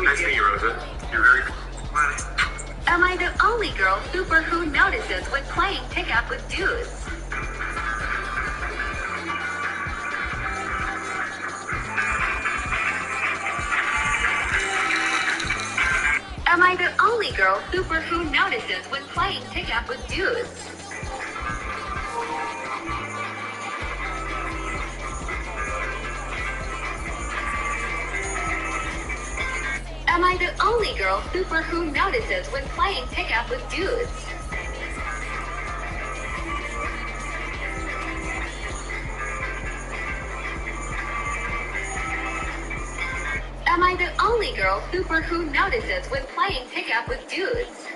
Nice to meet you, Rosa. You're very funny. Am I the only girl super who notices when playing pickup with dudes? Am I the only girl super who notices when playing pickup with dudes? Am I the only girl super who notices when playing pickup with dudes? Am I the only girl super who notices when playing pickup with dudes?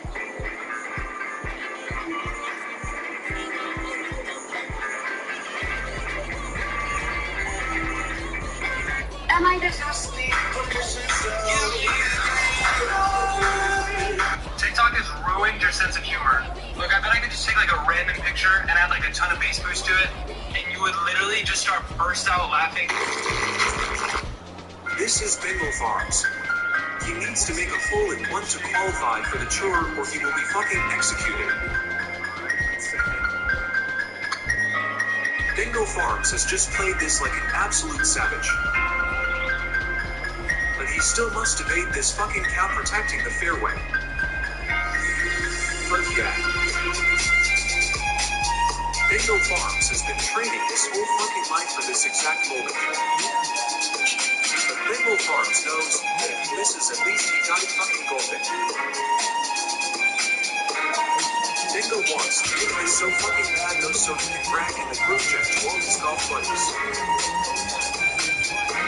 Am I the TikTok has ruined your sense of humor. Look, I bet I could just take like a random picture and add like a ton of bass boost to it, and you would literally just start burst out laughing. This is Bengal Farms. He needs to make a hole in one to qualify for the tour, or he will be fucking executed. Bengal Farms has just played this like an absolute savage. But he still must evade this fucking cow protecting the fairway. But yeah. Bengal Farms has been training his whole fucking life for this exact moment. But Bengal Farms knows that if he misses, at least he got fucking golden. Bengal wants to make this so fucking bad though so he can brag in the group chat to all his golf buddies.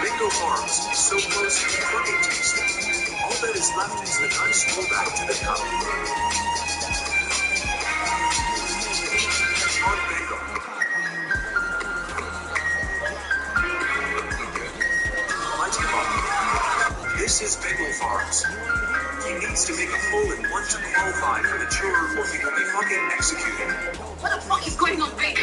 Bengal Farms is so close to fucking tasting. All that is left is the nice rollback to the cup. On Bengal. Let's come on. This is Bengal Farms. He needs to make a hole in one to qualify for the tour, or he will be fucking executed. What the fuck is going on, babe?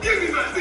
Give me that!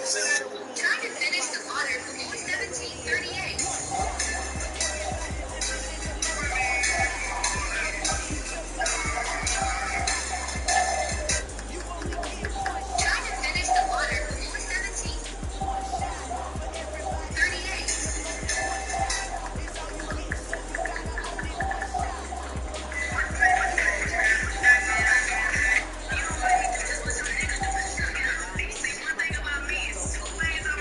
Trying to finish the water before 1738. Trying to finish the water before 1738.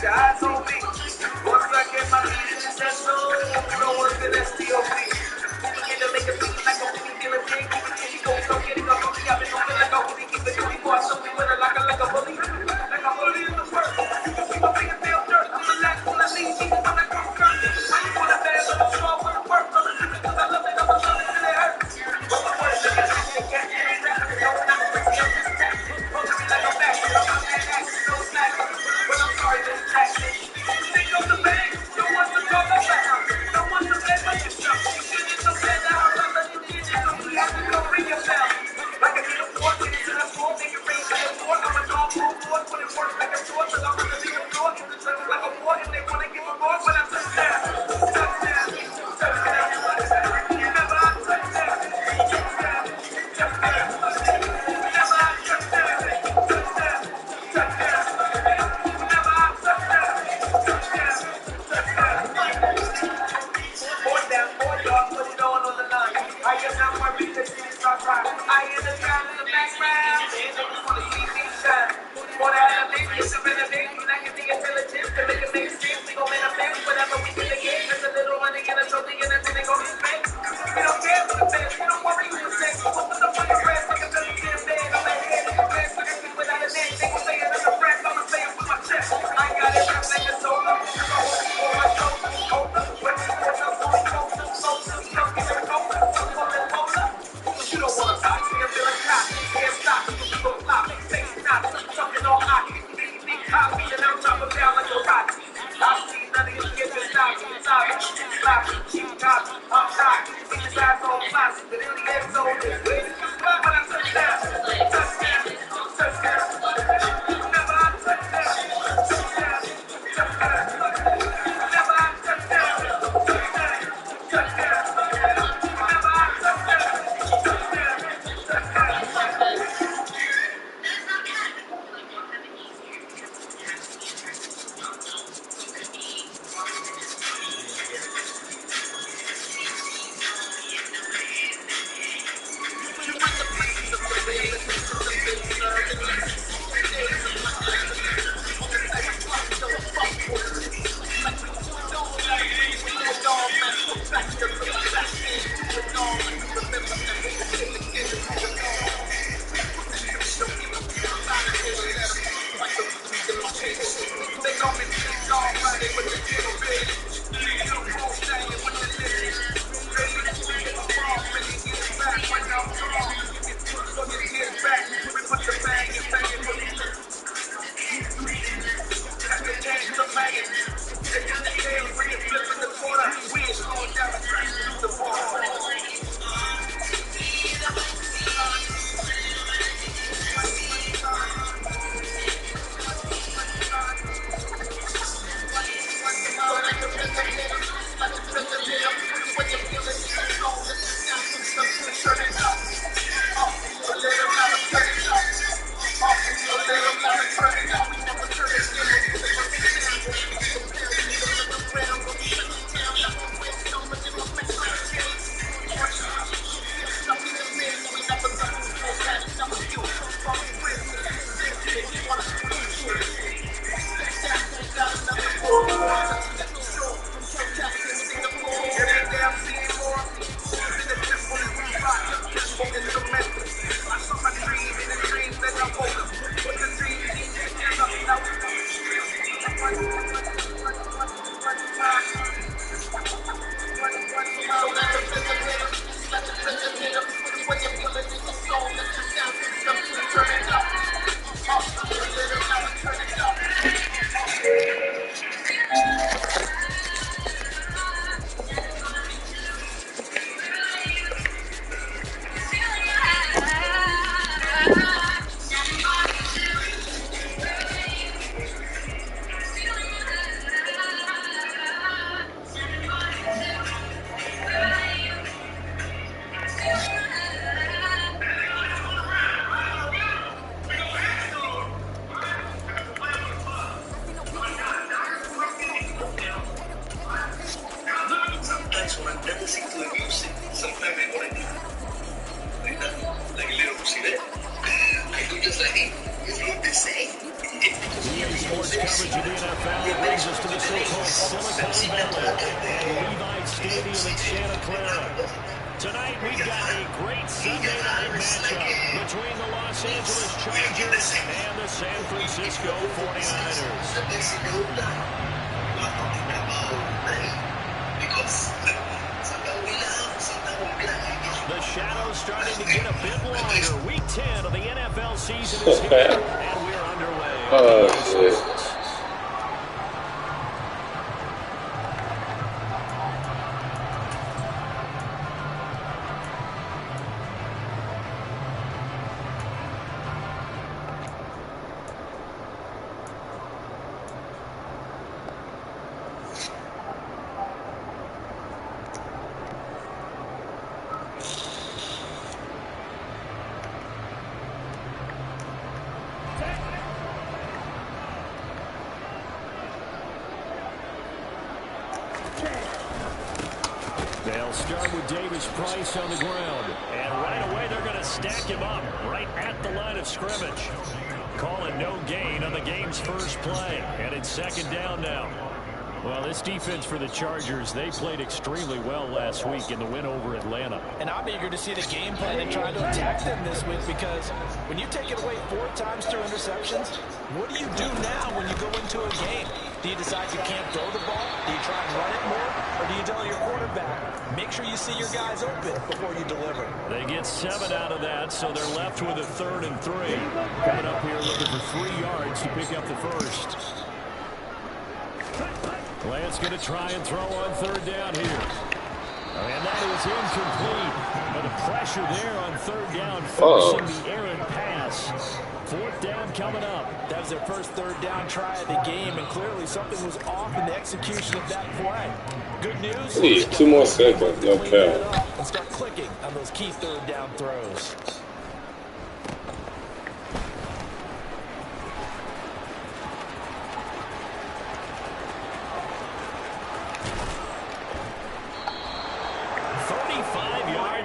your eyes on me. Once I get my feet in that zone, you don't want to feel that stop. Get to make a beat like a winning feeling big. Keep it go, so get it up. I've been moving like a hoodie. Keep it moving for something with it like a bully. Like a bully in the work. Keep a big and feel dirt. I'm relaxed when I leave. Keep it on that go skirt. I just want to dance on the straw for the work. Because I love it, I'm a love it till it hurts. But the words that get me, can't get it back. Don't knock me, I'm just back. Pulling me like a back. I'm out there acting, no slack. But I'm sorry, this is taxing. Think of the bank. No one's to talk about. No one's to blame but yourself. You shouldn't know that now. I'm not letting you get it. So you have to go ring yourself. Like a little boy, get into the floor, make it rain like a board. I'm a dog, full board, put it work like a sword. Till I'm gonna leave the door. You can turn like a board. If they wanna give a more, but I touch down. Touchdown. Touchdown. Remember I touch down. Touchdown. Touchdown. Remember I touch down. Touchdown. Touchdown. Remember I touch down. Touchdown. Touchdown. Boy down, boy dog, put it on the line. I am not worried that you start crying. I am the guy in the background. And they just wanna see me shine. For that elevate, it's a renovate. You like to be intelligent, to make it make sense. We gon' manifest whatever we can again. There's a little money and a trophy and a thing they gon' respect. We don't care for the fans, we don't worry who the sex. Open up on your breast like a billy damn bed. I'm like, head in the best, like a thing without a neck. They gon' say it as a breath, I'ma say it with my chest. I ain't got it wrapped like a soda. I'm holding for my shoulder. Hold up, when you push up, pull it closer. Closer, come get it closer. Come on and hold up. You don't wanna stop, see I'm feeling hot. Can't stop, you go flop. Say it's not, something all hot. Big copy, and I'm chopping down like a rock. I see none of you get this stop. Sorry, stop, keep copy. I'm hot. See the guys on fly, but in the end zone, it's way to spot when I touch down. Touchdown, touchdown. Never I touch down. Touchdown, touchdown. Never I touch down. Touchdown, touchdown. Never I touch down. Touchdown, touchdown. brings us to the so-called Silicon Valley at Levi's Stadium in Santa Clara. Tonight, we've got a great Sunday night matchup between the Los Angeles Chargers and the San Francisco 49ers. The shadow's starting to get a bit longer. Week 10 of the NFL season is here, and we're underway. Oh, shit. They'll start with Davis Price on the ground. And right away, they're going to stack him up right at the line of scrimmage. Calling no gain on the game's first play. And it's second down now. Well, this defense for the Chargers, they played extremely well last week in the win over Atlanta. And I'm eager to see the game plan and try to attack them this week, because when you take it away 4 times through interceptions, what do you do now when you go into a game? Do you decide you can't throw the ball? Do you try and run it more? Or do you tell your quarterback, make sure you see your guys open before you deliver? They get 7 out of that, so they're left with a 3rd and 3. Coming up here looking for 3 yards to pick up the first. Lance going to try and throw on 3rd down here. And that is incomplete. But the pressure there on 3rd down, forcing the errant pass. 4th down coming up. That was their first 3rd down try of the game, and clearly something was off in the execution of that play. Good news. Hey, 2 more seconds, no cap. And start clicking on those key 3rd down throws.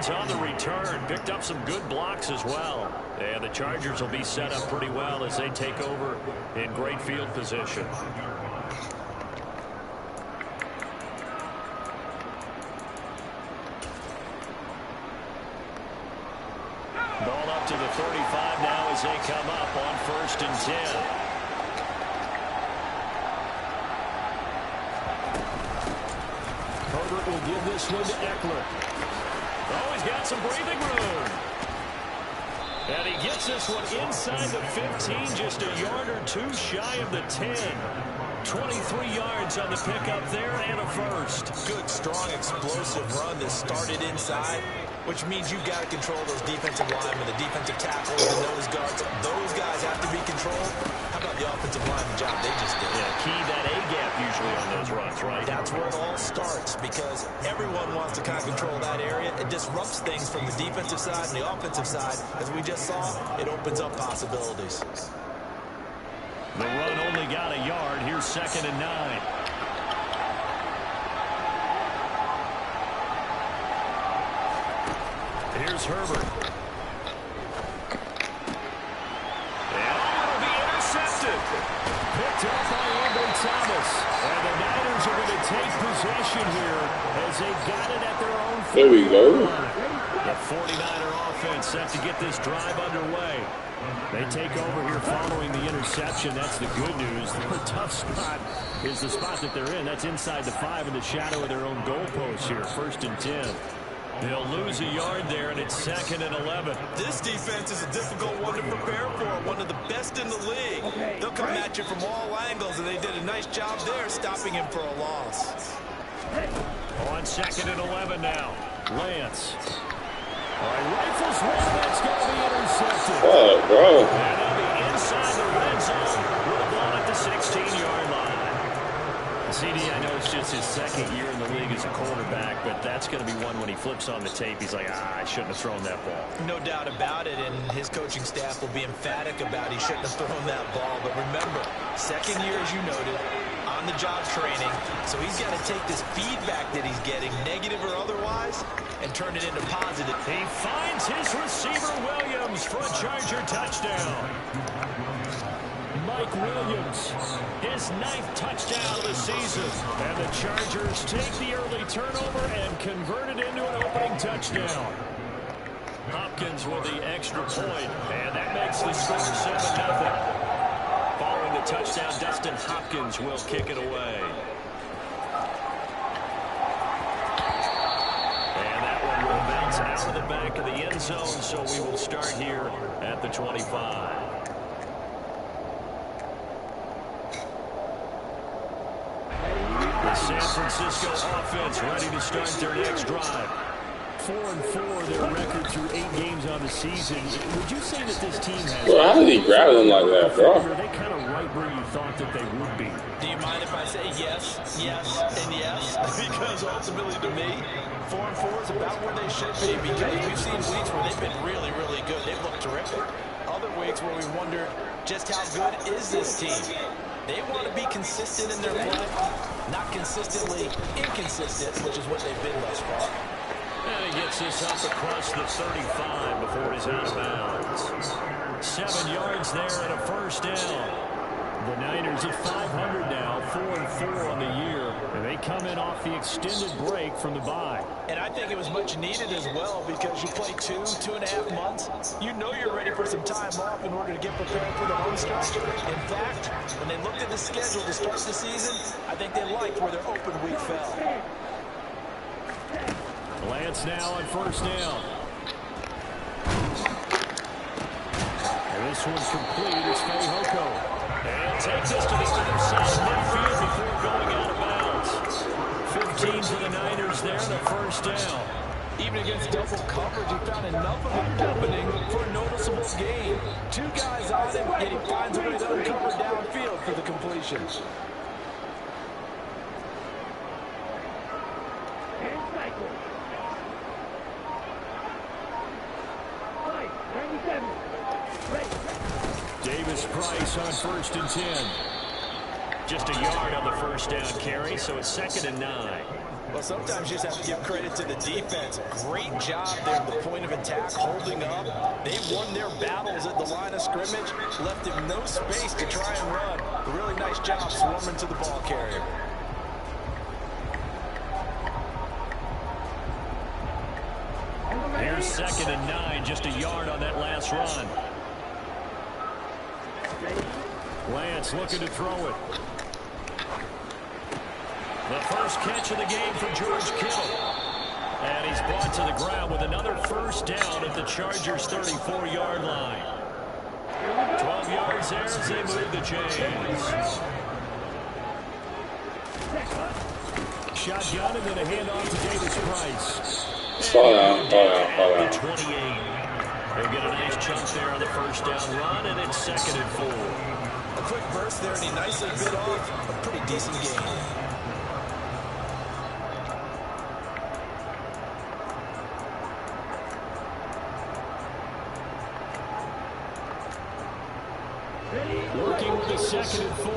On the return, picked up some good blocks as well. And the Chargers will be set up pretty well as they take over in great field position. Ball up to the 35 now as they come up on 1st and 10. Herbert will give this one to Eckler. Oh, he's got some breathing room. And he gets this one inside the 15, just a yard or 2 shy of the 10. 23 yards on the pickup there and a first. Good, strong, explosive run that started inside, which means you've got to control those defensive linemen, the defensive tackles, the nose guards. Those guys have to be controlled. How about the offensive line, the job they just did? Yeah, key that A-gap usually on those runs, right? That's where it all starts, because everyone wants to kind of control that area. It disrupts things from the defensive side and the offensive side. As we just saw, it opens up possibilities. The run only got a yard. Here's 2nd and 9. Here's Herbert. And it'll be intercepted. Picked up by Ambry Thomas. And the Niners are going to take possession here as they've got it at their own 40. There we go. The 49er offense set to get this drive underway. They take over here following the interception. That's the good news. Their tough spot is the spot that they're in. That's inside the 5 in the shadow of their own goalpost here. 1st and 10. They'll lose a yard there, and it's 2nd and 11. This defense is a difficult one to prepare for, one of the best in the league. They'll come at you from all angles, and they did a nice job there stopping him for a loss. On 2nd and 11 now. Lance. All right, rifles one. That's going to be intercepted. Oh, bro. And they'll be inside the red zone with a ball at the 16-yard line. CD, I know it's just his 2nd year in the league as a quarterback, but that's going to be one when he flips on the tape. He's like, I shouldn't have thrown that ball. No doubt about it, and his coaching staff will be emphatic about he shouldn't have thrown that ball. But remember, 2nd year, as you noted, on-the-job training, so he's got to take this feedback that he's getting, negative or otherwise, and turn it into positive. He finds his receiver, Williams, for a Charger touchdown. Mike Williams. His 9th touchdown of the season. And the Chargers take the early turnover and convert it into an opening touchdown. Hopkins with the extra point, and that makes the score 7-0. Following the touchdown, Dustin Hopkins will kick it away. And that one will bounce out of the back of the end zone, so we will start here at the 25. The San Francisco offense ready to start their next drive. 4-4 their record through 8 games on the season. Would you say that this team has... Bro, how did he grab them like that, bro? Are they kind of right where you thought that they would be? Do you mind if I say yes, yes, and yes? Because ultimately to me, 4-4 is about where they should be, because we've seen weeks where they've been really, really good. They've looked terrific. Other weeks where we wondered just how good is this team? They want to be consistent in their play, not consistently inconsistent, which is what they've been thus far. And he gets this up across the 35 before he's out of bounds. 7 yards there and a first down. The Niners at 500 now, 4-4 on the year. And they come in off the extended break from the bye. And I think it was much needed as well, because you play 2.5 months. You know you're ready for some time off in order to get prepared for the home stretch. In fact, when they looked at the schedule to start the season, I think they liked where their open week fell. Lance now on first down. And this one's complete. It's Fehoko. And takes us to the other side of midfield before going out of bounds. 15 to the Niners there, the first down. Even against double coverage, he found enough of an opening for a noticeable gain. 2 guys on him, yet he finds a way to uncover downfield for the completion. Davis-Price on 1st and 10. Just a yard on the first down carry, so it's 2nd and 9. Well, sometimes you just have to give credit to the defense. Great job there at the point of attack, holding up. They won their battles at the line of scrimmage, left him no space to try and run. A really nice job swarming to the ball carrier. Here's 2nd and 9, just a yard on that last run. Lance looking to throw it. The first catch of the game for George Kittle. And he's brought to the ground with another first down at the Chargers' 34-yard line. 12 yards there as they move the chains. Shotgun and then a handoff to Davis-Price. Hold on. 28. They'll get a nice chunk there on the first down run, and it's 2nd and 4. A quick burst there, and he nicely bit off a pretty decent game. Working with the 2nd and 4.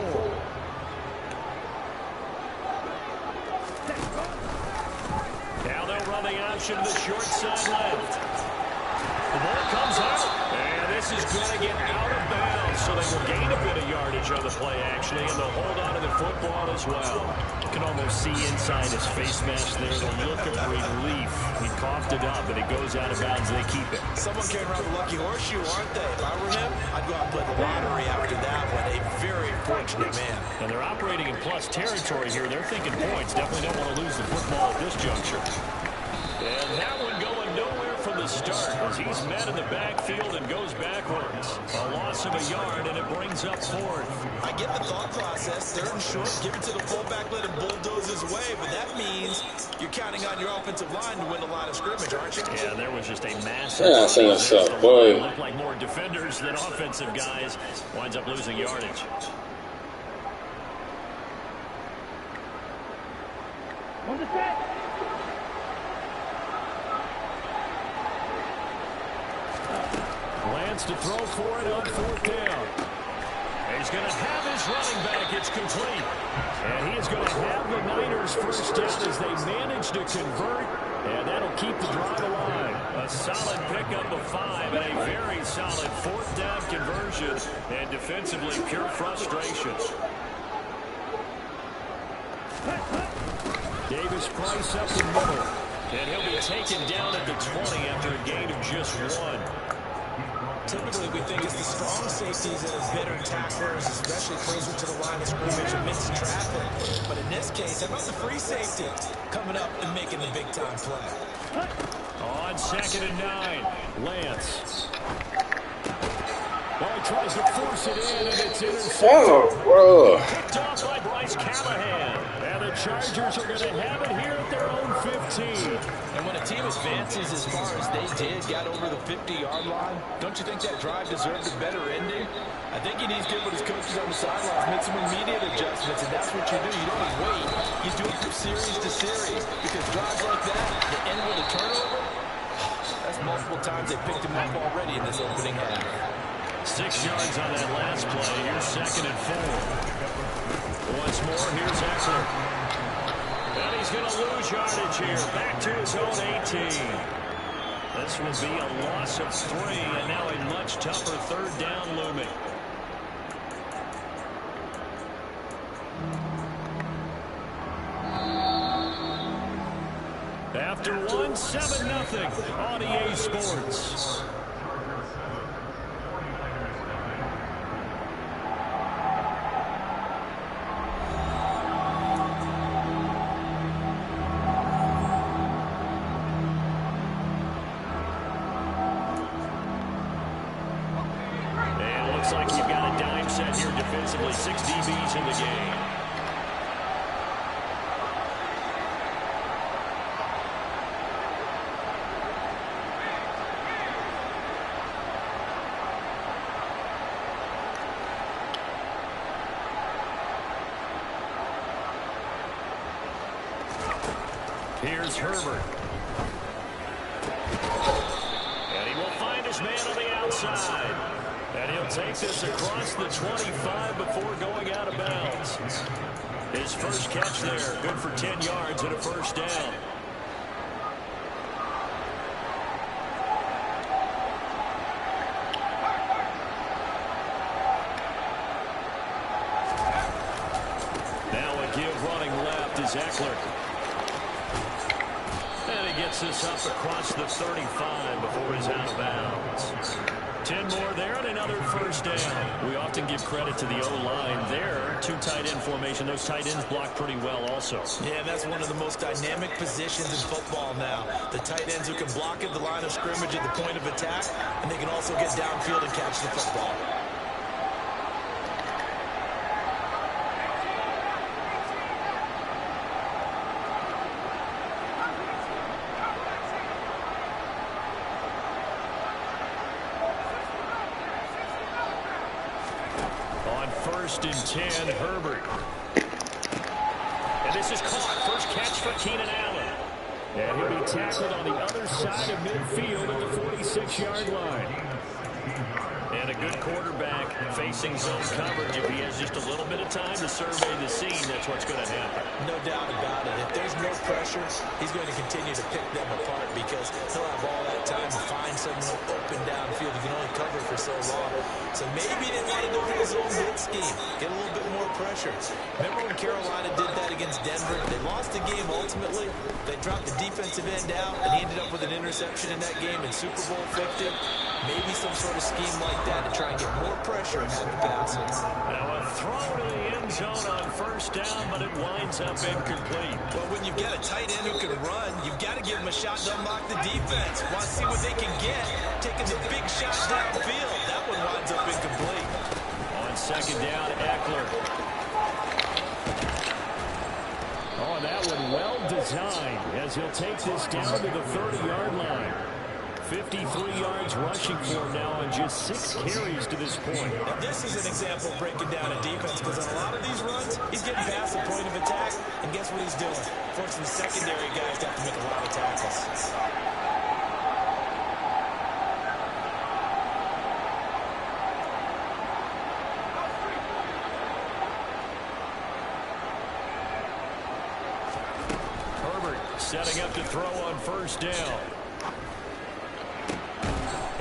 Now they'll run the option to the short side left. The ball comes out, and this is going to get out of bounds, so they will gain a bit of yardage on the play, actually, and they'll hold on to the football as well. You can almost see inside his face mask there the look of relief. He coughed it up, but it goes out of bounds. They keep it. Someone carrying around the lucky horseshoe, aren't they? If I were him, I'd go out and play the lottery after that one. A very fortunate man. And they're operating in plus territory here. They're thinking points. Definitely don't want to lose the football at this juncture. And that one going nowhere from the start as he's met in the backfield and goes backwards. A loss of a yard, and it brings up 4th. I get the thought process. 3rd and short, give it to the fullback, let him bulldoze his way. But that means you're counting on your offensive line to win a line of scrimmage, aren't you? Yeah, there was just a massive... Yeah, I think that's so, boy. Looked like more defenders than offensive guys. Winds up losing yardage. On the set. Lance to throw for it on 4th down. He's going to have his running back. It's complete. And he is going to have the Niners first down as they manage to convert And that'll keep the drive alive. A solid pickup of 5 and a very solid fourth down conversion. And defensively, pure frustration. Davis Price up the middle. And he'll be taken down at the 20 after a gain of just 1. Typically, we think it's the strong safeties that are better tacklers, especially closer to the line of scrimmage amidst traffic. But in this case, how about the free safety coming up and making the big-time play? On 2nd and 9, Lance. Well, he tries to force it in, and it's intercepted. Picked off by Bryce Callahan. And the Chargers are going to have it here at their own 15. And when a team advances as far as they did, got over the 50-yard line, don't you think that drive deserved a better ending? I think he needs to get with his coaches on the sidelines, make some immediate adjustments, and that's what you do. You don't wait. He's doing from series to series because drives like that, the end with a turnover, that's multiple times they picked him up already in this opening half. 6 yards on that last play. Here's 2nd and 4. Once more, here's Eckler. And he's going to lose yardage here. Back to his own 18. This will be a loss of 3, and now a much tougher third down looming. After 1, 7-0 on EA Sports. Looks like you've got a dime set here defensively. 6 DBs in the game. Here's Herbert. And he will find his man on the outside. And he'll take this across the 25 before going out of bounds. His first catch there, good for 10 yards and a first down. Now a give running left is Eckler. And he gets this up across the 35 before he's out of bounds. 10 more there and another first down. We often give credit to the O-line there. 2 tight end formation. Those tight ends block pretty well also. Yeah, that's one of the most dynamic positions in football now. The tight ends who can block at the line of scrimmage at the point of attack, and they can also get downfield and catch the football. On 1st and 10, Herbert. And this is caught. First catch for Keenan Allen. And he'll be tackled on the other side of midfield at the 46-yard line. And a good quarterback facing zone coverage. If he has just a little bit of time to survey the scene, that's what's going to happen. No doubt about it. If there's no pressure, he's going to continue to pick them apart because he'll have all that time to find someone open downfield. He can only cover for so long. So maybe he didn't want to go for his own blitz scheme. Get a little bit more pressure. Remember when Carolina did that against Denver? They lost the game ultimately. They dropped the defensive end out, and he ended up with an interception in that game in Super Bowl 50. Maybe some sort of scheme like that to try and get more pressure and have the passing. Now a throw to the end zone on first down, but it winds up incomplete. Well, when you've got a tight end who can run, you've got to give him a shot to unlock the defense. Want to see what they can get, taking the big shot downfield. That one winds up incomplete. On 2nd down, Eckler. Oh, that one well designed as he'll take this down to the 30-yard line. 53 yards rushing for him now on just 6 carries to this point. Now, this is an example of breaking down a defense because on a lot of these runs, he's getting past the point of attack, and guess what he's doing? Forcing the secondary guys to have to make a lot of tackles. Herbert Setting up to throw on first down.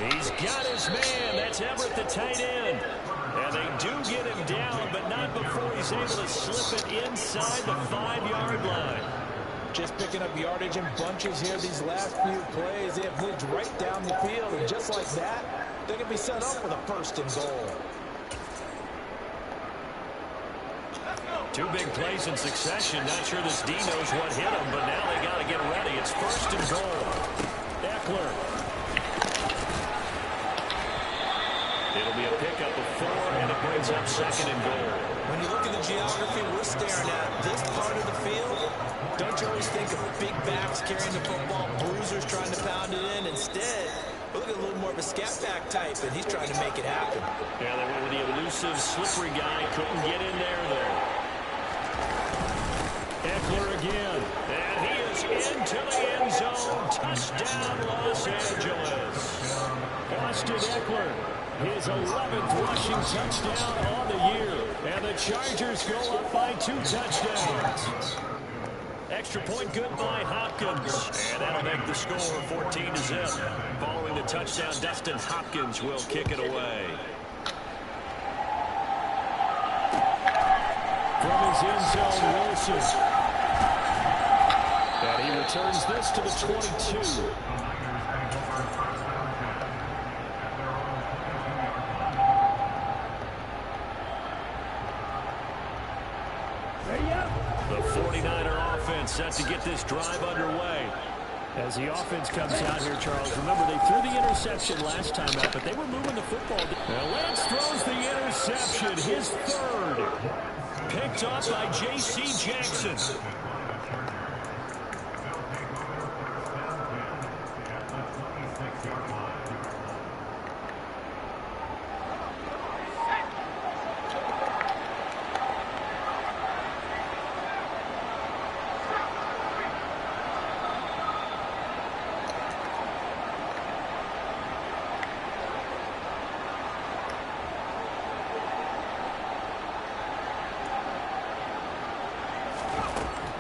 He's got his man. That's Everett, the tight end. And they do get him down, but not before he's able to slip it inside the 5-yard line. Just picking up yardage in bunches here these last few plays. They have moved right down the field, and just like that, they can be set up with a first and goal. Two big plays in succession. Not sure this D knows what hit him, but now they got to get ready. It's first and goal. Eckler. It'll be a pickup of 4, and it brings up second and goal. When you look at the geography we're staring at, this part of the field, don't you always think of big backs carrying the football, bruisers trying to pound it in? Instead, look at a little more of a scat back type, and he's trying to make it happen. Yeah, they went with the elusive, slippery guy. Couldn't get in there, though. Eckler again. And he is into the end zone. Touchdown, Los Angeles. Austin Eckler. His 11th rushing touchdown on the year. And the Chargers go up by 2 touchdowns. Extra point good by Hopkins. And that'll make the score 14-0. Following the touchdown, Dustin Hopkins will kick it away. From his end zone, Wilson. And he returns this to the 22. The 49er offense set to get this drive underway. As the offense comes out here, Charles, remember they threw the interception last time out, but they were moving the football. Now Lance throws the interception, his 3rd. Picked off by J.C. Jackson.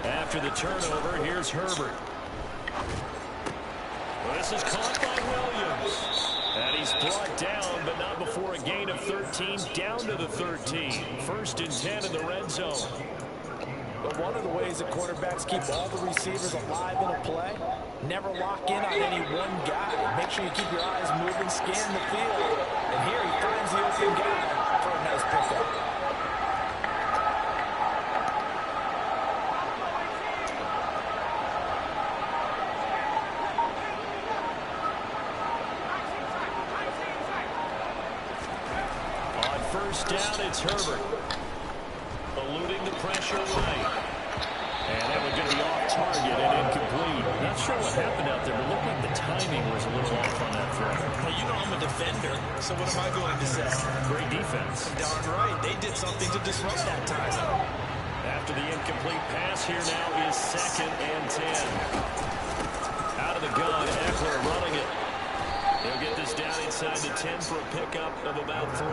After the turnover, here's Herbert. Well, this is caught by Williams. And he's brought down, but not before a gain of 13, down to the 13. First and 10 in the red zone. But one of the ways that quarterbacks keep all the receivers alive in a play, never lock in on any one guy. Make sure you keep your eyes moving, scan the field. And here he finds the open guy for a nice pickup. First down, it's Herbert. Eluding the pressure right. And that one going to be off target and incomplete. Not sure what happened out there, but it looked like the timing was a little off on that throw. Well, you know I'm a defender, so what am I going to say? Great defense. Darn right. They did something to disrupt that time. After the incomplete pass, here now is second and 10. Out of the gun, Eckler running it. They'll get this down inside the 10 for a pickup of about 3.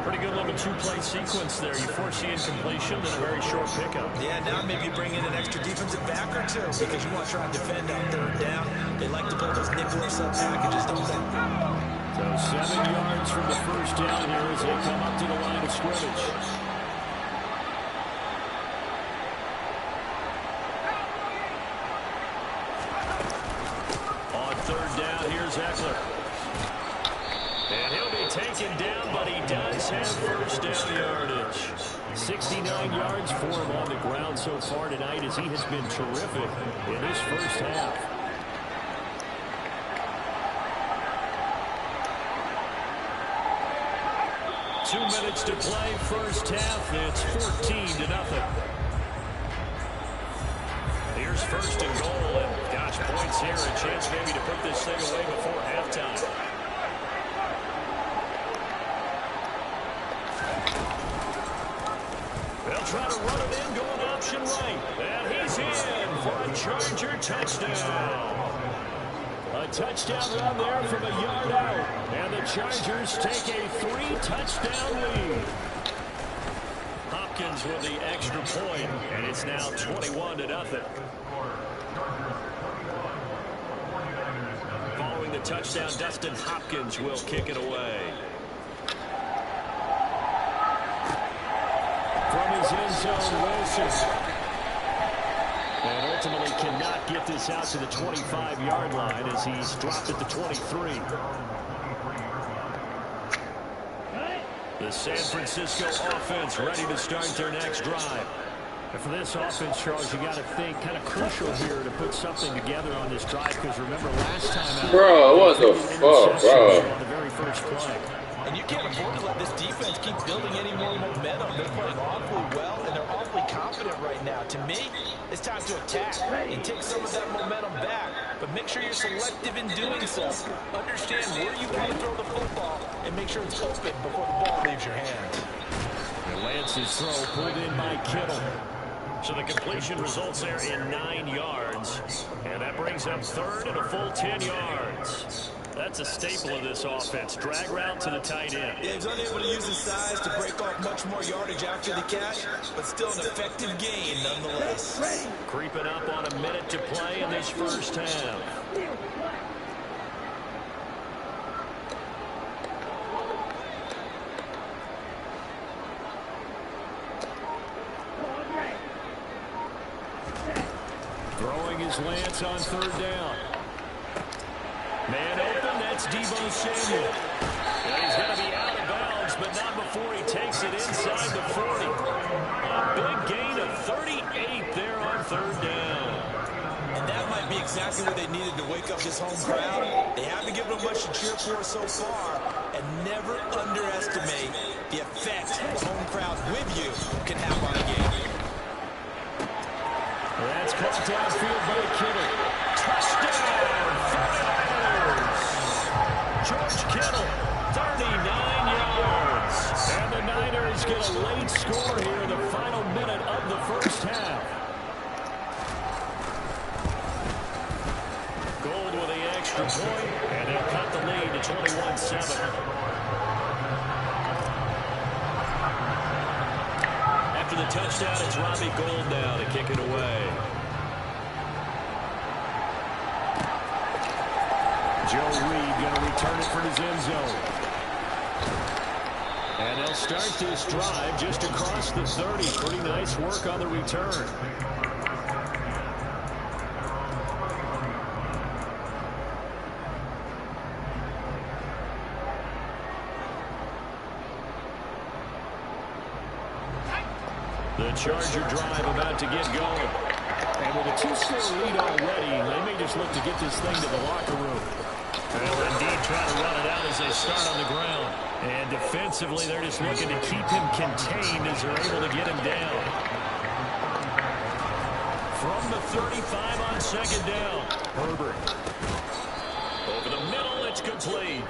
Pretty good little 2-play sequence there. You force the incompletion, then a very short pickup. Yeah, now maybe bring in an extra defensive back or 2 because you want to try and defend on 3rd down. They like to play those nickel or sub packages, don't they? So 7 yards from the first down here as they come up to the line of scrimmage. On 3rd down, here's Eckler. And he'll be taken down, but he does have first down yardage. 69 yards for him on the ground so far tonight as he has been terrific in his first half. Two minutes to play, first half. It's 14-0. Here's first and goal, and gosh, points here, a chance maybe to put this thing away before halftime. They'll try to run it in, going option right, and he's in for a Charger touchdown. A touchdown run there from a yard out, and the Chargers take a 3-touchdown lead. Hopkins with the extra point, and It's now 21-0. Following the touchdown, Dustin Hopkins will kick it away. From his end zone, Wilson. And ultimately cannot get this out to the 25-yard line as he's dropped at the 23. The San Francisco offense ready to start their next drive. And for this offense, Charles, you got to think kind of crucial here to put something together on this drive, because remember last time out, Bro, what the fuck, bro? on the very first play. And you can't afford to let this defense keep building any more momentum. They're playing awfully well, and they're awfully confident right now. To me, it's time to attack and take some of that momentum back. But make sure you're selective in doing so. Understand where you want to throw the football and make sure it's open before the ball leaves your hands. And Lance's throw pulled in by Kittle. So the completion results there in 9 yards. And that brings up third and a full 10 yards. That's a staple of this offense. Drag route to the tight end. Yeah, he's unable to use his size to break off much more yardage after the catch, but still an effective gain nonetheless. Creeping up on a minute to play in this first half. Throwing his Lance on third down. Man open, that's Deebo Samuel. And he's going to be out of bounds, but not before he takes it inside the 40. A big gain of 38 there on third down. And that might be exactly what they needed to wake up this home crowd. They haven't given them much to cheer for so far, and never underestimate the effect the home crowd with you can have on a game. That's caught downfield by Kittle. Touchdown, 49ers. George Kittle, 39 yards. And the Niners get a late score here in the final minute of the first half. Gold with the extra point, and they'll cut the lead to 21-7. After the touchdown, it's Robbie Gould now to kick it away. Joe Reed going to return it from his end zone. And they'll start this drive just across the 30. Pretty nice work on the return. The Charger drive about to get going. And with a 2-score lead already, they may just look to get this thing to the locker room. They'll indeed try to run it out as they start on the ground. And defensively, they're just looking to keep him contained as they're able to get him down. From the 35 on second down, Herbert. Over the middle, it's complete.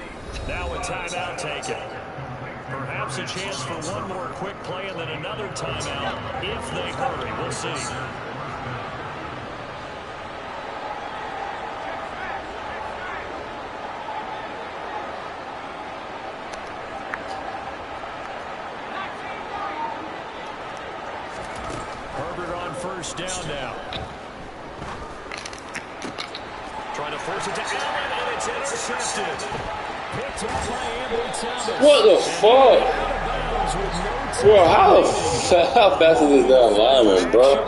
Now a timeout taken. Perhaps a chance for one more quick play and then another timeout if they hurry. We'll see. Herbert on first down now. Trying to force it to Allen, and it's intercepted. Picked up by Ambry Thomas. What the fuck? Bro, how fast is this damn lineman, bro?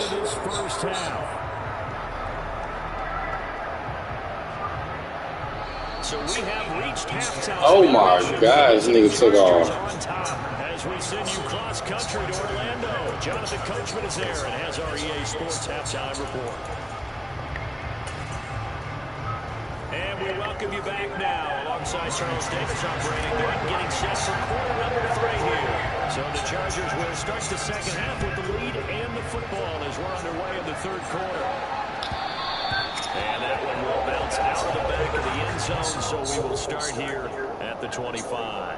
So we have reached halftime. Oh my God, this nigga took off. As we send you cross country to Orlando, Jonathan Coachman is there and has our EA Sports halftime report. And we welcome you back now alongside Charles Davis. I'm Brandon Gordon getting set for quarter number 3 here. So the Chargers will start the second half with the lead and the football as we're underway in the third quarter. And that one will bounce out of the back of the end zone, so we will start here at the 25.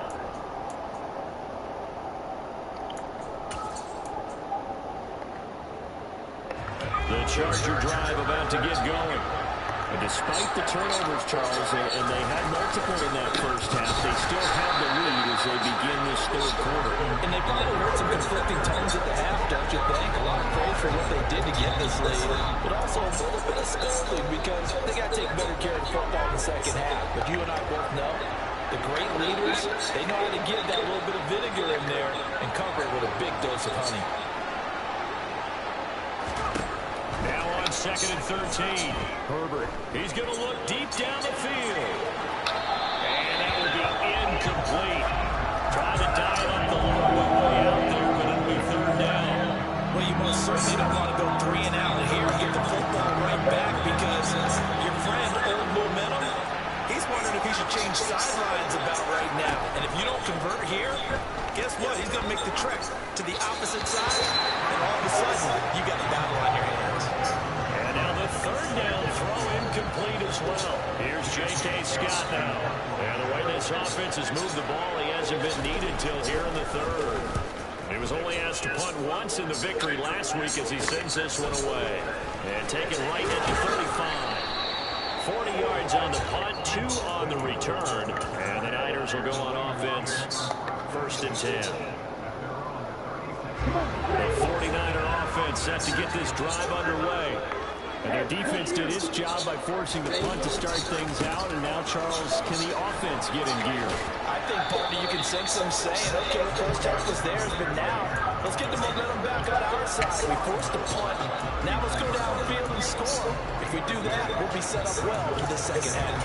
The Charger drive about to get going. And despite the turnovers, Charles, and they had multiple in that first half, they still have the lead as they begin this third quarter. And they probably heard some conflicting tones at the half, don't you think? A lot of praise for what they did to get this lead, but also a little bit of scolding because they got to take better care of the football in the second half. But you and I both know the great leaders, they know how to give that little bit of vinegar in there and cover it with a big dose of honey. Now on 2nd and 13. Herbert, he's going to look deep down the field. And that will be incomplete. Trying to dial up the long way out there, but it'll be 3rd down. Well, you most certainly don't want to go 3 and out here and get the football right back because your friend, Old Momentum, he's wondering if he should change sidelines about right now. And if you don't convert here, guess what? He's going to make the trek to the opposite side, and all of a sudden, you got a battle on your hands. And now the 3rd down throw incomplete as well. Here's J.K. Scott now. And the way this offense has moved the ball, he hasn't been needed till here in the 3rd. He was only asked to punt once in the victory last week as he sends this one away. And taken right at the 35. 40 yards on the punt, 2 on the return. And the Niners will go on offense, 1st and 10. The 49er offense set to get this drive underway. And their defense did its job by forcing the punt to start things out. And now, Charles, can the offense get in gear? I think, partner, you can sense them saying, okay, the first half was theirs, but now let's get the momentum back on our side. We forced the punt. Now let's go downfield and score. If we do that, we'll be set up well for the second half.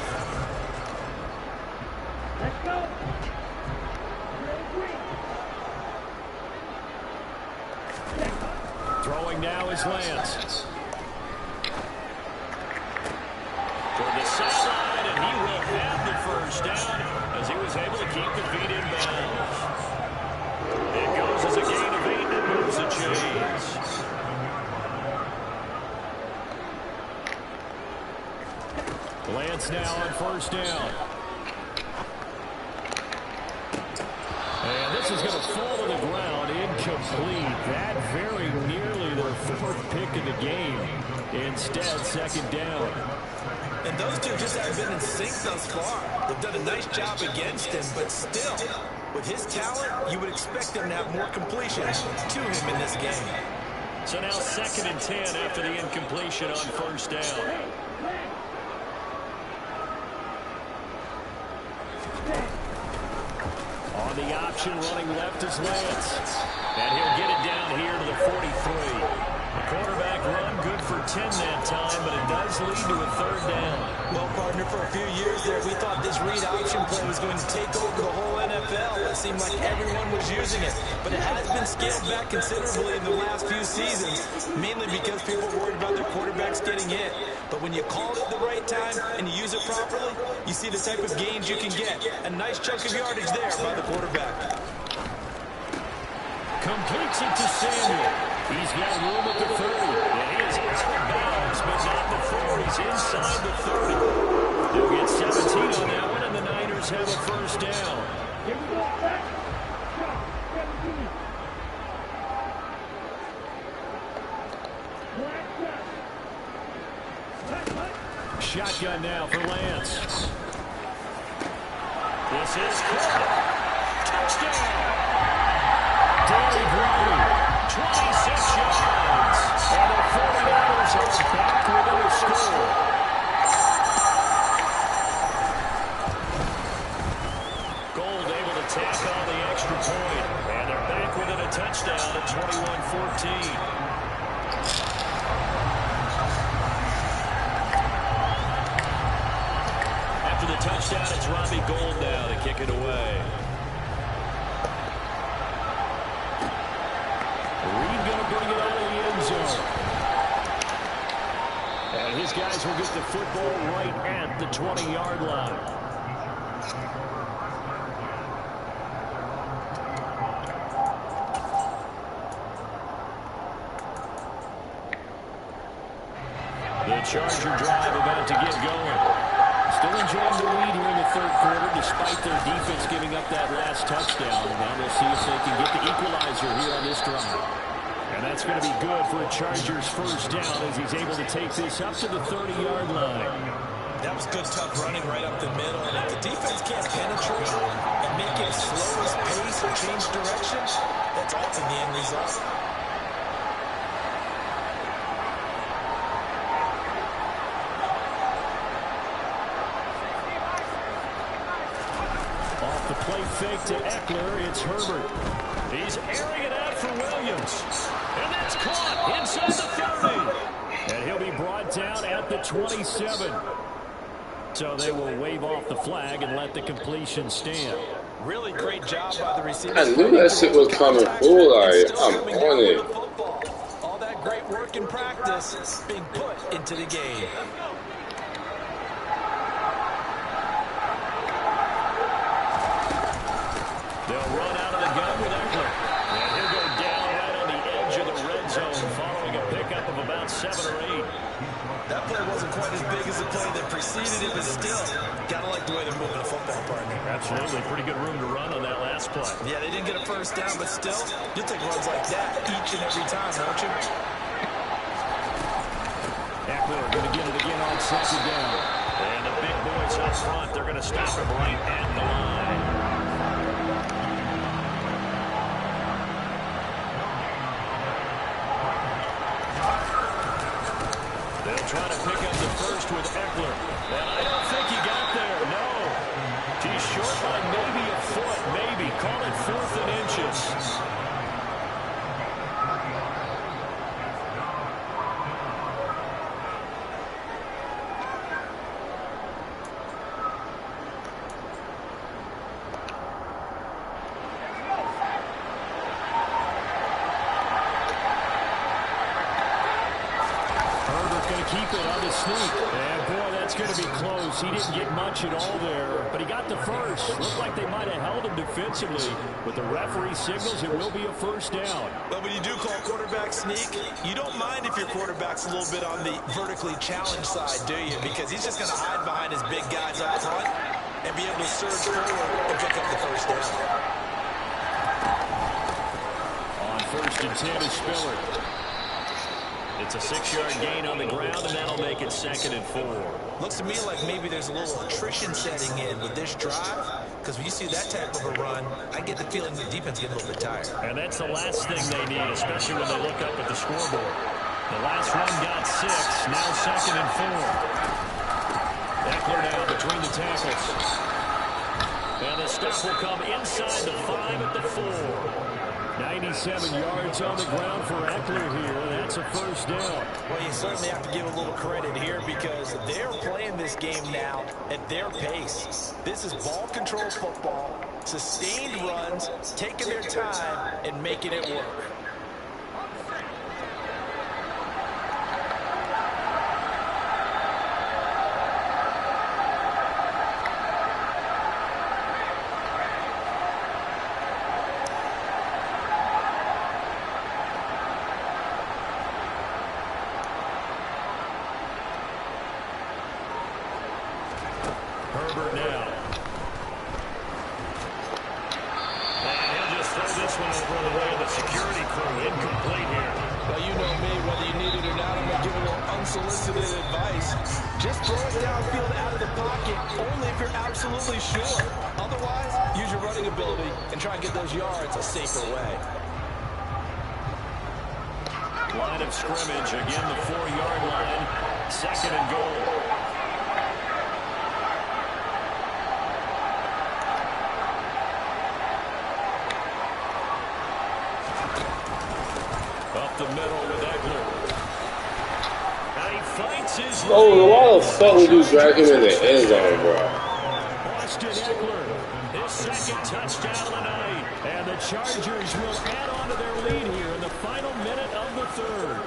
Let's go. Throwing now is Lance. Toward the sideline, and he will have the 1st down as he was able to keep the feet in bounds. It goes as a gain of 8 and moves the chains. Lance now on 1st down. And this is going to fall to the ground, incomplete. That very nearly their 4th pick of the game. Instead, 2nd down. And those two just haven't been in sync thus far. They've done a nice job against him, but still, with his talent, you would expect them to have more completions to him in this game. So now 2nd and 10 after the incompletion on 1st down. On the option, running left is Lance. And he'll get it down here to the 43. The quarterback run good for 10 that time, but it does lead to a 3rd down. Well, partner, for a few years there, we thought this read option play was going to take over the whole NFL. It seemed like everyone was using it, but it has been scaled back considerably in the last few seasons, mainly because people were worried about their quarterbacks getting hit. But when you call it at the right time and you use it properly, you see the type of gains you can get. A nice chunk of yardage there by the quarterback. Completes it to Samuel. He's got room at the 30. And he is out of bounds, but not the 4. He's inside the 30. They'll get 17 on that one, and the Niners have a 1st down. Here we go. Back. 17. Shotgun now for Lance. This is caught. Touchdown. Derrick Henry. 26 yards. And the 49ers are back within a score. Gold able to tack on the extra point. And they're back within a touchdown at 21-14. After the touchdown, it's Robbie Gould now to kick it away. Bring it out of the end zone. And his guys will get the football right at the 20-yard line. The Charger drive about to get going. Still enjoying the lead here in the 3rd quarter despite their defense giving up that last touchdown. Now we'll see if they can get the equalizer here on this drive. And that's going to be good for a Chargers first down as he's able to take this up to the 30-yard line. That was good, tough running right up the middle. And if the defense can't penetrate and make it slow his pace or change direction, that's often the end result. Off the play fake to Eckler, it's Herbert. He's airing it out for Williams. And that's caught inside the 30. And he'll be brought down at the 27. So they will wave off the flag and let the completion stand. Really great job by the receiver. I knew that shit was coming. Fool, like, I'm on it. All that great work in practice being put into the game. They'll run out of the gun with Eckler. And he'll go down right on the edge of the red zone following a pickup of about 7 or 8. That play wasn't quite as big as the play that preceded it, but still, gotta like the way they're moving the football, partner. Absolutely. Pretty good room to run on that last play. Yeah, they didn't get a first down, but still, you'll take runs like that each and every time, won't you? Eckler going to get it again on second down. And the big boys up front, they're going to stop him right at the line. They'll try to pick up the first with Eckler. And I don't think he got there. No. He's short by maybe a foot. Maybe. Call it 4th and inches. Keep it on the sneak. And boy, that's going to be close. He didn't get much at all there, but he got the first. Looked like they might have held him defensively. With the referee signals, it will be a first down. But when you do call quarterback sneak, you don't mind if your quarterback's a little bit on the vertically challenged side, do you? Because he's just going to hide behind his big guys up front and be able to surge forward and pick up the first down. On 1st and 10 is Spiller. It's a 6-yard gain on the ground, and that'll make it 2nd and 4. Looks to me like maybe there's a little attrition setting in with this drive, because when you see that type of a run, I get the feeling the defense getting a little bit tired. And that's the last thing they need, especially when they look up at the scoreboard. The last one got 6, now 2nd and 4. Eckler now between the tackles. And the stop will come inside the 5 at the 4. 97 yards on the ground for Eckler here. That's a first down. Well, you certainly have to give a little credit here because they're playing this game now at their pace. This is ball control football, sustained runs, taking their time, and making it work. Herbert now. And he'll just throw this one over the way of the security crew. Incomplete here. Well, you know me, whether you need it or not, I'm going to give a little unsolicited advice. Just throw it downfield out of the pocket, only if you're absolutely sure. Otherwise, use your running ability and try and get those yards a safer way. Line of scrimmage, again the 4-yard line. 2nd and goal. Up the middle with Eckler. And he fights his Oh, why the fuck would you drag him in the end zone, bro? Austin Eckler, his 2nd touchdown of the night. And the Chargers will add on to their lead here in the final minute of the 3rd.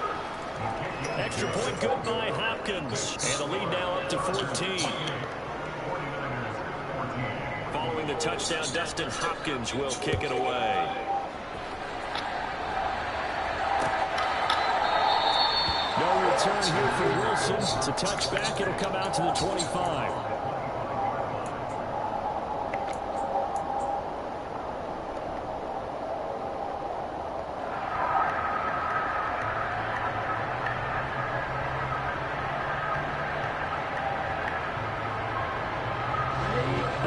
Extra point good by Hopkins. And the lead now up to 14. Following the touchdown, Dustin Hopkins will kick it away. No return here for Wilson. It's a touchback. It'll come out to the 25.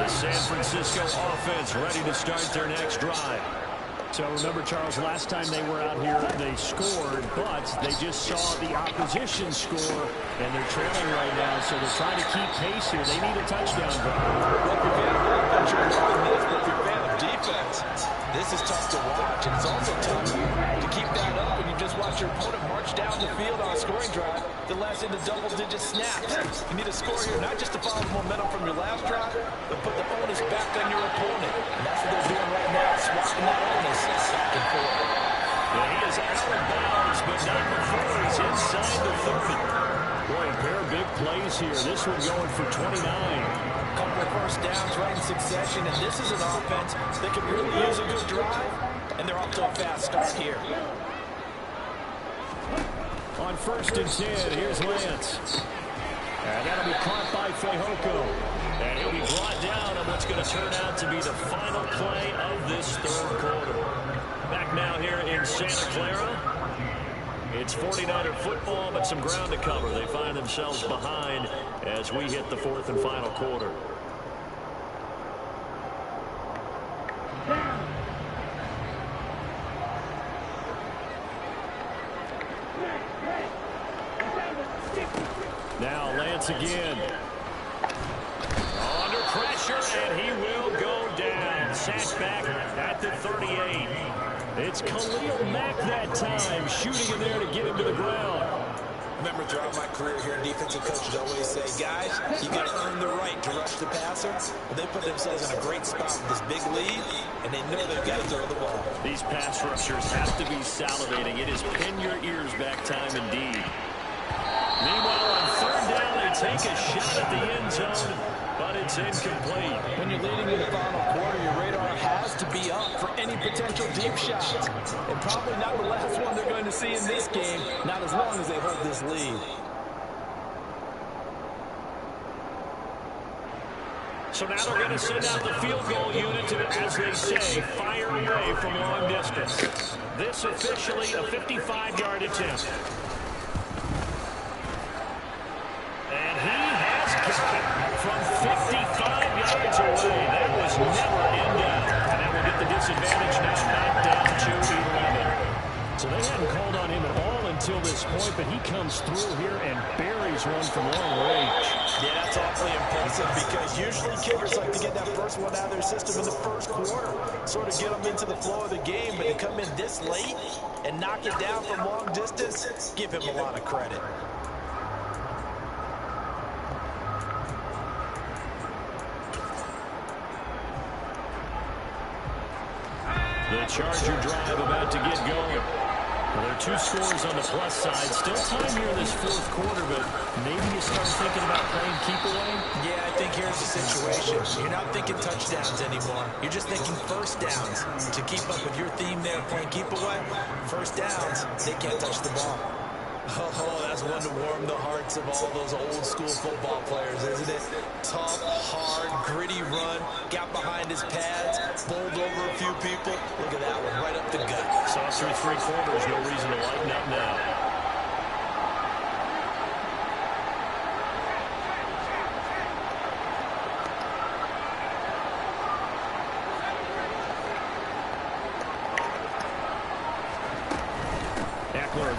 San Francisco offense ready to start their next drive. So remember, Charles, last time they were out here, they scored, but they just saw the opposition score, and they're trailing right now, so they're trying to keep pace here. They need a touchdown drive. Look, if you're a fan of offense, you're enjoying this, but if you're a fan of defense, this is tough to watch, and it's also tough to keep that up when you just watch your opponent march down the field on a scoring drive that lasts into double-digit snaps. You need to score here, not just to follow the momentum from your last drive, but put the onus back on your opponent. And that's what they're doing right now, swapping that onus back and forth. Yeah, he is out of bounds, but not before he's inside the 30. Boy, a pair of big plays here. This one going for 29. Couple of first downs right in succession, and this is an offense that could really use a good drive, and they're off to a fast start here. On 1st and 10, here's Lance. And that'll be caught by Fehoko. And he'll be brought down on what's going to turn out to be the final play of this third quarter. Back now here in Santa Clara. It's 49er football, but some ground to cover. They find themselves behind as we hit the 4th and final quarter. Now Lance again. Under pressure, and he will go down. Sacked back at the 38. It's Khalil Mack that time, shooting in there to get him to the ground. Remember, throughout my career here, defensive coaches always say, guys, you got to earn the right to rush the passer. Well, they put themselves in a great spot with this big lead, and they know they've got to throw the ball. These pass rushers have to be salivating. It is pin your ears back time indeed. Meanwhile, on 3rd down, they take a shot at the end zone, but it's incomplete. When you're leading in the final quarter, your radar has to be up for any potential deep shots. And probably not the last one they're going to see in this game, not as long as they hold this lead. So now they're going to send out the field goal unit to, as they say, fire away from long distance. This officially a 55-yard attempt. And he has got it from 55 yards away. That was never in doubt. And that will get the disadvantage now back down to 11. So they hadn't called on him at all until this point, but he comes through here and buries one from long range. Yeah, that's awfully impressive because usually kickers like to get that first one out of their system in the first quarter, sort of get them into the flow of the game, but to come in this late and knock it down from long distance, give him a lot of credit. The Charger drive about to get going. Well, there are 2 scores on the plus side. Still time here in this 4th quarter, but maybe you start thinking about playing keep away? Yeah, I think here's the situation. You're not thinking touchdowns anymore. You're just thinking first downs. To keep up with your theme there, playing keep away, first downs, they can't touch the ball. Oh, that's one to warm the hearts of all those old school football players, isn't it? Tough, hard, gritty run, got behind his pads, bowled over a few people. Look at that one, right up the gut. Saw through 3 quarters, no reason to lighten up now.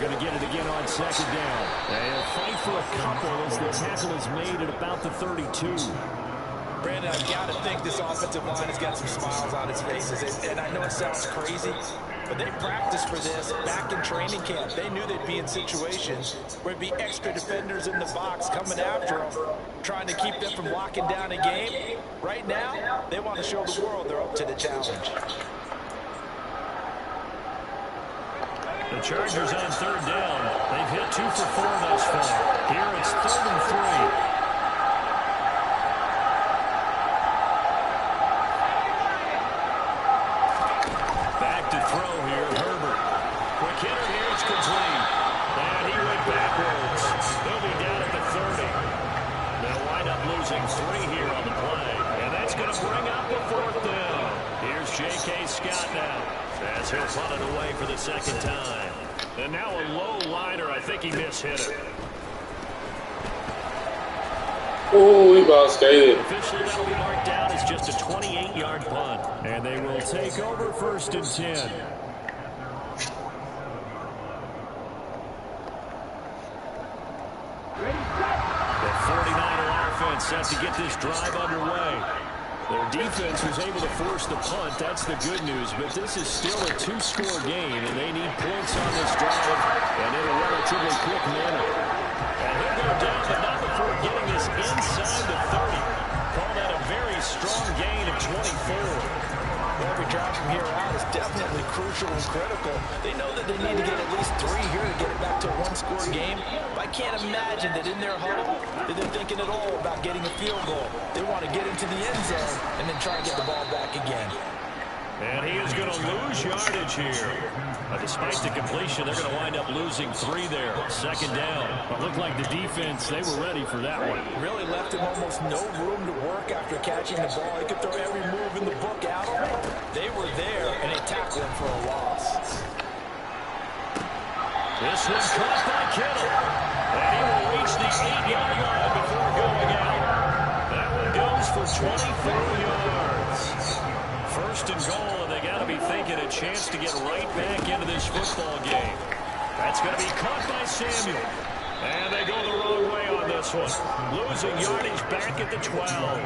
Going to get it again on 2nd down. They'll fight for a couple as the tackle is made at about the 32. Brandon, I've got to think this offensive line has got some smiles on its faces. And I know it sounds crazy, but they practiced for this back in training camp. They knew they'd be in situations where there'd be extra defenders in the box coming after them, trying to keep them from locking down a game. Right now, they want to show the world they're up to the challenge. The Chargers on 3rd down. They've hit 2 for 4 thus far. Here it's 3rd and 3. Back to throw here, Herbert. Quick hitter here, it's complete. And he went backwards. He'll be down at the 30. They'll wind up losing 3 here on the play. And that's going to bring up a 4th down. Here's J.K. Scott now, as he'll punt it away for the 2nd time. And now a low liner. I think he mishit it. Ooh, he about skated. Officially, that'll be marked down as just a a 28-yard punt. And they will take over 1st and 10. The 49er offense set to get this drive underway. Their defense was able to force the punt. That's the good news. But this is still a 2-score game, and they need points on this drive and in a relatively quick manner. And he'll go down, but not before getting this inside the 30. Call that a very strong gain of 24. Every drive from here out is definitely crucial and critical. They know that they need to get at least 3 here to get it back to a 1-score game. But I can't imagine that in their huddle that they're thinking at all about getting a field goal. They want to get into the end zone and then try and get the ball back again. And he is going to lose yardage here. Despite the completion, they're going to wind up losing 3 there. 2nd down. But looked like the defense, they were ready for that one. Really left him almost no room to work after catching the ball. He could throw every move in the book out on it. They were there, and they tackled him for a loss. This one caught by Kittle. And he will reach the 8-yard line before going out. That one goes for 24 yards. 1st and goal, and they got to be thinking a chance to get right back into this football game. That's going to be caught by Samuel. And they go the wrong way on this one. Losing yardage back at the 12.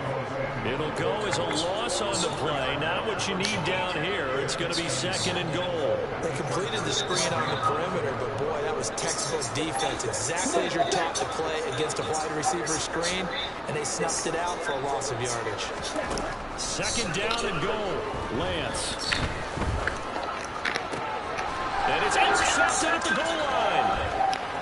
It'll go as a loss on the play. Not what you need down here. It's going to be 2nd and goal. They completed the screen on the perimeter, but boy, that was textbook defense. Exactly as you're taught to play against a wide receiver screen, and they snuffed it out for a loss of yardage. 2nd down and goal. Lance. And it's intercepted at the goal line.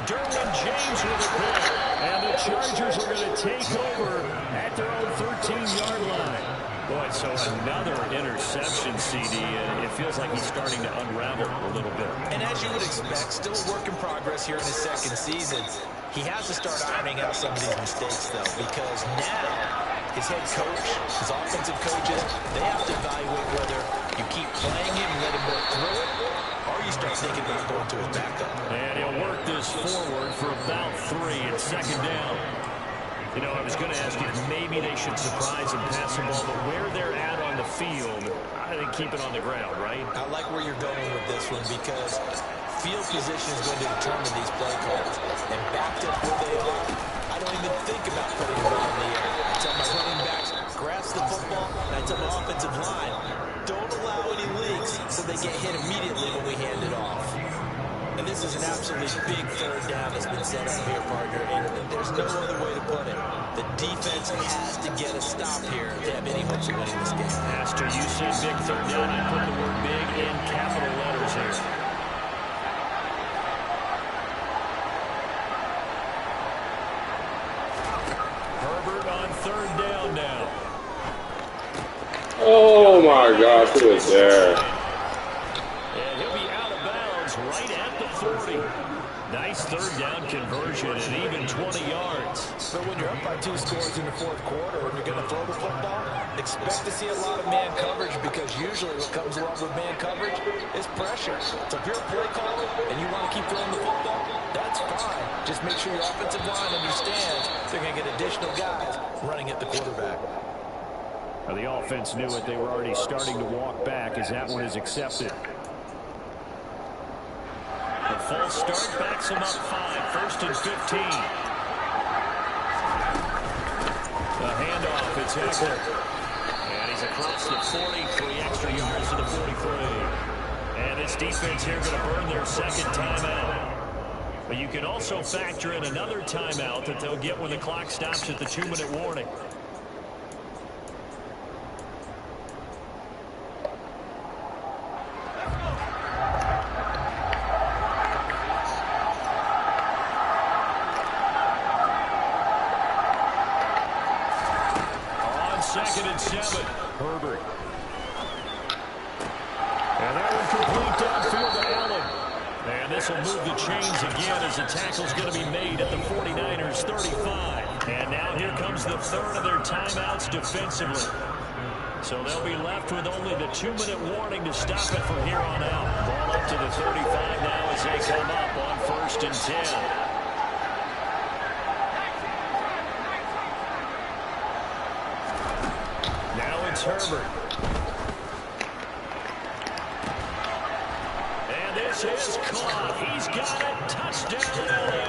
Derwin James with a pick. And the Chargers are going to take over at their own 13-yard line. Boy, so another interception, CD, and it feels like he's starting to unravel a little bit. And as you would expect, still a work in progress here in his 2nd season. He has to start ironing out some of these mistakes, though, because now his head coach, his offensive coaches, they have to evaluate whether you keep playing him and let him work through it, or you start thinking about going to his backup. And he'll work this forward for about 3 and 2nd down. You know, I was going to ask you if maybe they should surprise and pass the ball, but where they're at on the field, I think keep it on the ground, right? I like where you're going with this one because field position is going to determine these play calls. And backed up where they are, I don't even think about putting the ball in the air. I tell my running backs, grasp the football, and I tell my offensive line, don't allow any leaks so they get hit immediately when we hand it off. And this is an absolutely big 3rd down that's been set up here, partner, and there's no other way to put it. The defense has to get a stop here to have any hopes of winning this game. Master, you said big 3rd down. I put the word big in capital letters here. Herbert on 3rd down now. Oh my gosh, it was there. And he'll be out of bounds right at the 40. Nice 3rd down conversion and even 20 yards. So when you're up by 2 scores in the 4th quarter and you're going to throw the football, expect to see a lot of man coverage because usually what comes along with man coverage is pressure. So if you're a play caller and you want to keep throwing the football, that's fine. Just make sure your offensive line understands they're going to get additional guys running at the quarterback. Now the offense knew it. They were already starting to walk back as that one is accepted. The false start backs him up 5. 1st and 15. The handoff, it's Eckler. And he's across the 40, 3 extra yards to the 43. And this defense here going to burn their 2nd timeout. But you can also factor in another timeout that they'll get when the clock stops at the 2-minute warning. On 2nd and 7, Herbert. And that one complete downfield to Allen. And this will move the chains again as the tackle's going to be made at the 49ers 35. And now here comes the 3rd of their timeouts defensively. So they'll be left with only the 2-minute warning to stop it from here on out. Ball up to the 35 now as they come up on 1st and 10. Now it's is Herbert. And this is caught. He's got it. Touchdown, LA.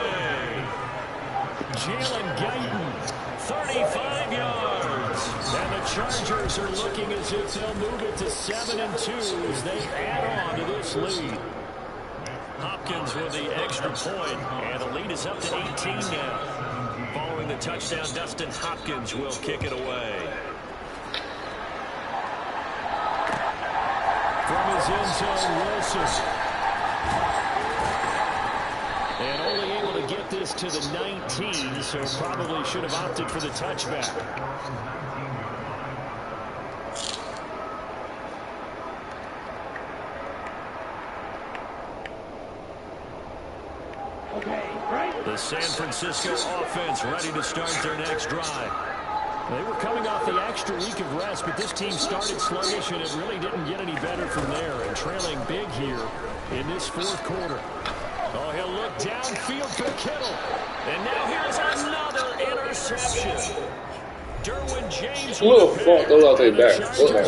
Jalen Guyton, 35 yards. And the Chargers are looking as if they'll move it to 7-2 as they add on to this lead. Hopkins with the extra point, and the lead is up to 18 now. Following the touchdown, Dustin Hopkins will kick it away. From his end zone, Wilson. And only able to get this to the 19, so probably should have opted for the touchback. The San Francisco offense ready to start their next drive. They were coming off the extra week of rest, but this team started sluggish, and it really didn't get any better from there. And trailing big here in this fourth quarter. Oh, he'll look downfield for Kittle. And now here's another interception. Derwin James. Look, fuck, those out their back. Look like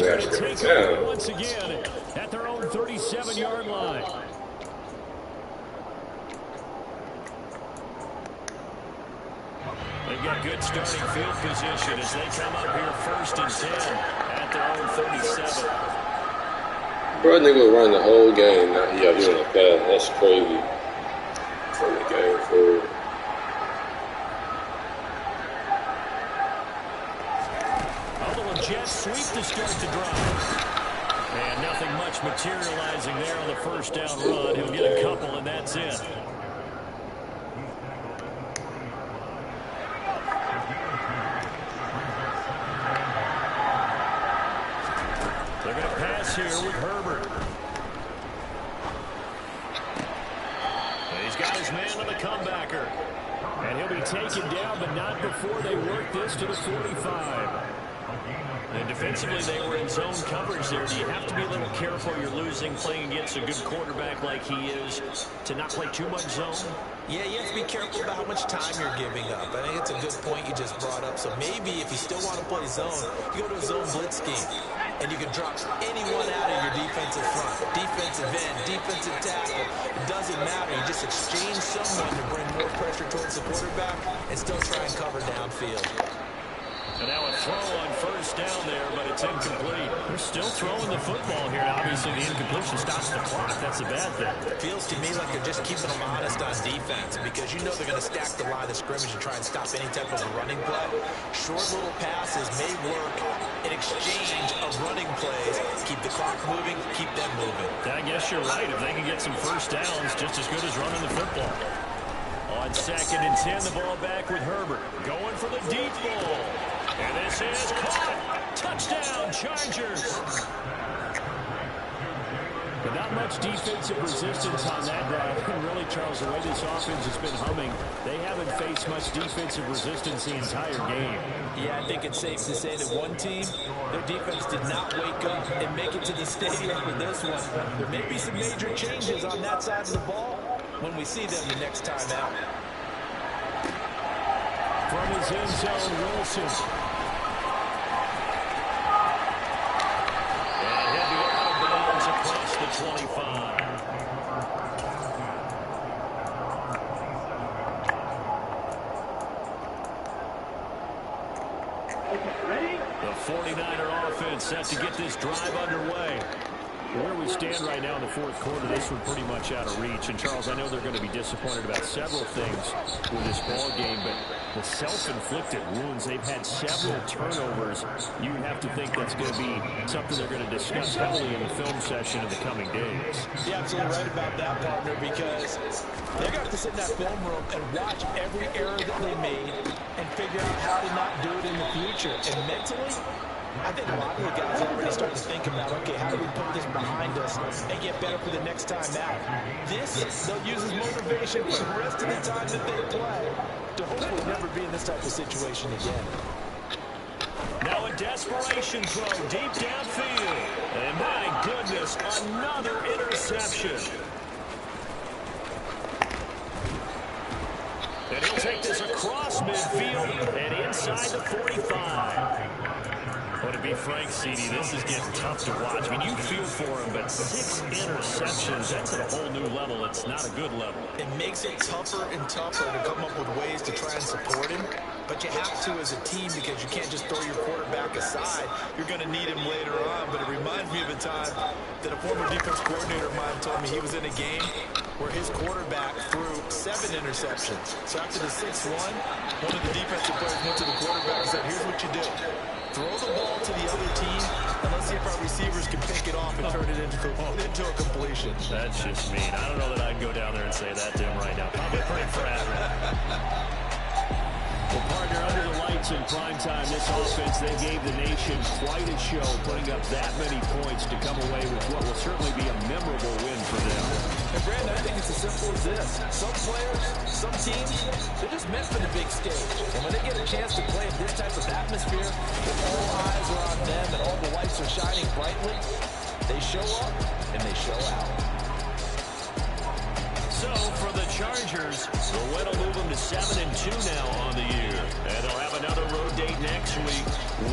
that. Once again at their own 37-yard line. They've got good starting field position as they come up here 1st and 10 at their own 37. Bro, nigga run the whole game. Now he out doing a pass. That's crazy. From the game forward. A little jet sweep to start the drive. And nothing much materializing there on the first down run. He'll get a couple, and that's it. They're going to pass here with Herbert. He's got his man on the comebacker. And he'll be taken down, but not before they work this to the 45. And defensively, they were in zone coverage there. Do you have to be a little careful you're losing playing against a good quarterback like he is to not play too much zone? Yeah, you have to be careful about how much time you're giving up. I think it's a good point you just brought up. So maybe if you still want to play zone, you go to a zone blitz scheme. And you can drop anyone out of your defensive front. Defensive end, defensive tackle. It doesn't matter. You just exchange someone to bring more pressure towards the quarterback and still try and cover downfield. And now a throw on first down there, but it's incomplete. They're still throwing the football here. Obviously, the incompletion stops the clock. That's a bad thing. It feels to me like they're just keeping them honest on defense because you know they're going to stack the line of scrimmage and try and stop any type of a running play. Short little passes may work in exchange of running plays. Keep the clock moving, keep them moving. I guess you're right. If they can get some first downs, just as good as running the football. On 2nd and 10, the ball back with Herbert. Going for the deep ball. And this is caught. Touchdown, Chargers. But not much defensive resistance on that drive. And really, Charles, the way this offense has been humming, they haven't faced much defensive resistance the entire game. Yeah, I think it's safe to say that one team, their defense did not wake up and make it to the stadium for this one. There may be some major changes on that side of the ball when we see them the next time out. From his end zone, Wilson. And he'll be out of bounds across the 25. The 49er offense set to get this drive underway. Where we stand right now in the fourth quarter, this one pretty much out of reach. And, Charles, I know they're going to be disappointed about several things with this ball game, but the self-inflicted wounds, they've had several turnovers. You have to think that's going to be something they're going to discuss heavily in the film session in the coming days. You're absolutely right about that, partner, because they're going to have to sit in that film room and watch every error that they made and figure out how to not do it in the future. And mentally, I think a lot of the guys are already starting to think about, okay, how do we put this behind us and get better for the next time out? This, they'll use as motivation for the rest of the time that they play to hopefully never be in this type of situation again. Now a desperation throw deep downfield. And my goodness, another interception. And he'll take this across midfield and inside the 45. Well, to be frank, CD, this is getting tough to watch. I mean, you feel for him, but 6 interceptions, that's at a whole new level. It's not a good level. It makes it tougher and tougher to come up with ways to try and support him. But you have to as a team because you can't just throw your quarterback aside. You're going to need him later on. But it reminds me of a time that a former defense coordinator of mine told me he was in a game where his quarterback threw 7 interceptions. So after the 6th one of the defensive players went to the quarterback and said, here's what you do. Throw the ball to the other team, and let's see if our receivers can pick it off and turn it into a completion. That's just mean. I don't know that I'd go down there and say that to him right now. Probably pretty frazzled. Well, partner, under the lights in primetime, this offense, they gave the nation quite a show, putting up that many points to come away with what will certainly be a memorable win for them. And Brandon, I think it's as simple as this. Some players, some teams, they're just meant for the big stage. And when they get a chance to play in this type of atmosphere, if all eyes are on them and all the lights are shining brightly, they show up and they show out. So, for the Chargers, the win will move them to 7-2 now on the year. And they'll have another road date next week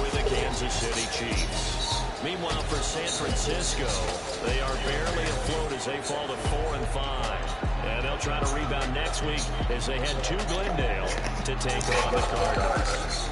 with the Kansas City Chiefs. Meanwhile, for San Francisco, they are barely afloat as they fall to 4-5. And they'll try to rebound next week as they head to Glendale to take on the Cardinals.